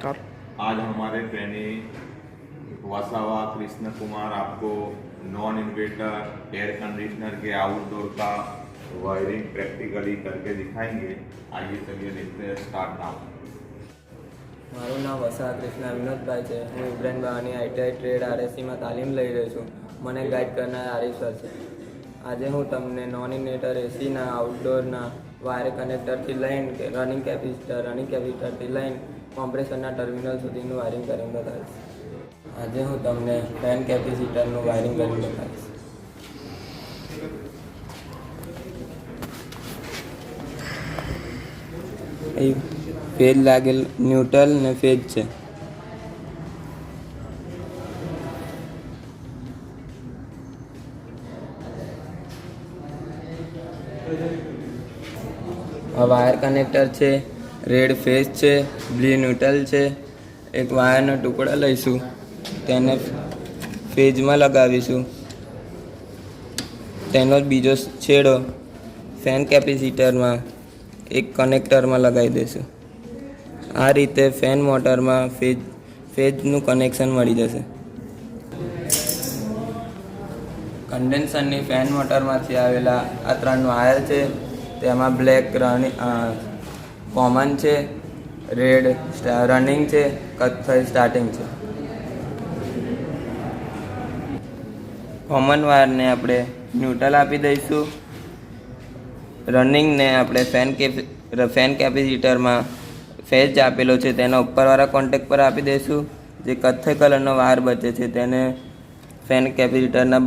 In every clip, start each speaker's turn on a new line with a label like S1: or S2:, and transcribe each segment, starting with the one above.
S1: नमस्कार।
S2: आज हमारे ट्रेनी वसावा कृष्ण कुमार आपको नॉन इन्वर्टर एयर कंडीशनर के आउटडोर का वायरिंग प्रैक्टिकली करके दिखाएंगे। आइए चलिए देखते हैं, स्टार्ट नाउ।
S3: મારું નામ વસાવા કૃષ્ણ વિનોદભાઈ છે। હું ઇબ્રાહીમ બાવાની આઈટીઆઈ ટ્રેડ આરએસસીમાં તાલીમ લઈ રહ્યો છું। મને ગાઈડ કરનાર આરીફ સર છે। આજે હું તમને નોન ઇન્વર્ટર એસીના આઉટડોરના વાયર કનેક્ટરથી લઈને રનિંગ કેપેસિટરથી લઈને કોમ્પ્રેસરના ટર્મિનલ સુધીનું વાયરિંગ કરીને બતાવીશ। આજે હું તમને ફેન કેપેસિટરનું વાયરિંગ કરીને બતાવીશ। फेज लागेल न्यूट्रल ने फेज है। वायर कनेक्टर है, रेड फेज है, ब्लू न्यूट्रल है। एक वायर टुकड़ा लईशू, तेने फेज में लगावीशू। तेनो बीजो छेड़ो फेन केपेसिटर में एक कनेक्टर में लगाई देशु। आ रीते फेन मोटर में फेजनु कनेक्शन मળી जशे। कंडेन्सर नी फेन मोटर में आवेला आ 3 वायर है। तेमा ब्लेक कॉमन है, रेड रनिंग है, कत्थई स्टार्टिंग है। कॉमन वायर ने आपणे न्यूट्रल आपी दईशु। रनिंग ने આપણે ફેન કેપેસિટર में फेज आपेलो है तेना उपरवाळा कॉन्टेक्ट पर आपी देशू। जे कत्थई कलरनो वायर बचे छे तेने फेन केपेसिटरना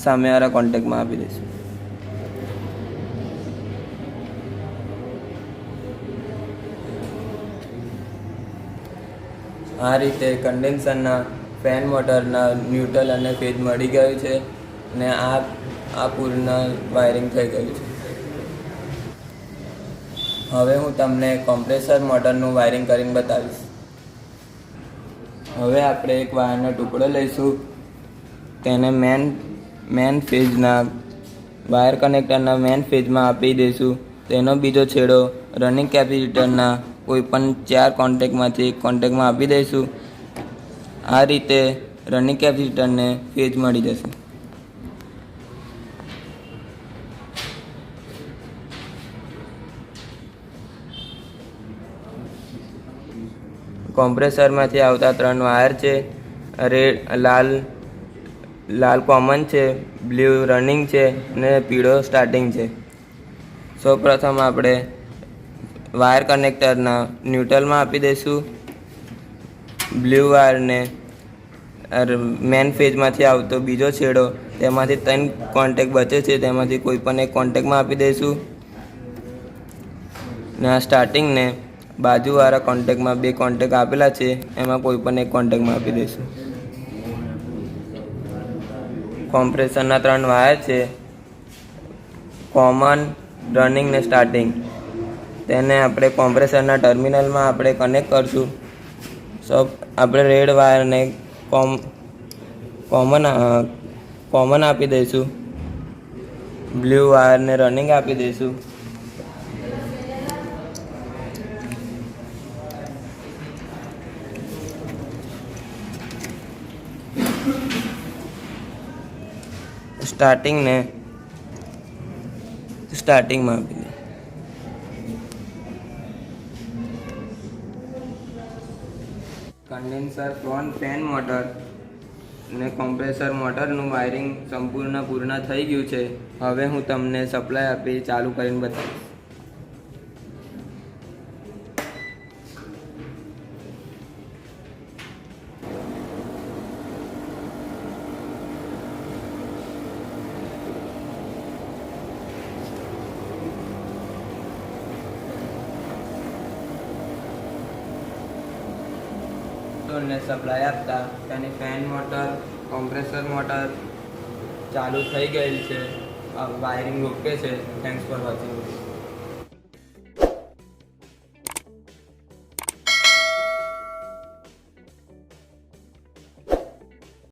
S3: सामेवाळा कॉन्टेक्ट में आपी देशू। आ रीते कंडेन्सरना फेन मोटरना न्यूट्रल अने फेज मळी गयुं छे ने आ पूर्ण वायरिंग थई गयुं छे। हवे हूँ तमने कॉम्प्रेसर मोटरनु वायरिंग करीने बतावीश। हवे आपणे एक वायरनो टुकड़ो लईशू, तेने मेन फेजना वायर कनेक्टरना मेन फेज में आपी देशू। तेनो बीजो छेड़ो रनिंग केपेसिटरना कोईपण 4 कॉन्टेक्टमांथी एक कॉन्टेक्ट में आपी दईशू। आ रीते रनिंग केपेसिटरने फेज मळी जशे। कॉम्प्रेसर में आवता 3 वायर है। रेड लाल कॉमन है, ब्लू रनिंग है ने पीळो स्टार्टिंग है। सौ प्रथम आपणे वायर कनेक्टरना न्यूट्रल में आपी दईशू। ब्लू वायर ने मेन फेज में आवतो बीजो छेड़ो तेमांथी 3 कॉन्टेक्ट बचे छे तेमांथी कोईपण एक कॉन्टेक्ट में आपी दईशू। ने स्टार्टिंग ने बाजूवाळा कॉन्टेक्ट में 2 कॉन्टेक्ट आपेला है, एमां कोईपण एक कॉन्टेक्ट में आपी दईशू। कॉम्प्रेसरना 3 वायर है, कॉमन, रनिंग ने स्टार्टिंग। तेने आपणे कॉम्प्रेसरना टर्मिनल में आपणे कनेक्ट करशुं। सब आपणे रेड वायर ने कॉमन आपी दईशुं। ब्लू वायर ने रनिंग आपी दईशुं। स्टार्टिंग में आपी दे। कंडेन्सर फेन मोटर ने कॉम्प्रेसर मोटरનું વાયરિંગ પૂર્ણ થઈ ગયું છે। હવે હું તમને સપ્લાય આપી ચાલુ કરીને બતાવીશ। ने सप्लाय आपता तेनी फेन मोटर कॉम्प्रेसर मोटर चालू थई गई है। वायरिंग ओके है। Thanks for watching.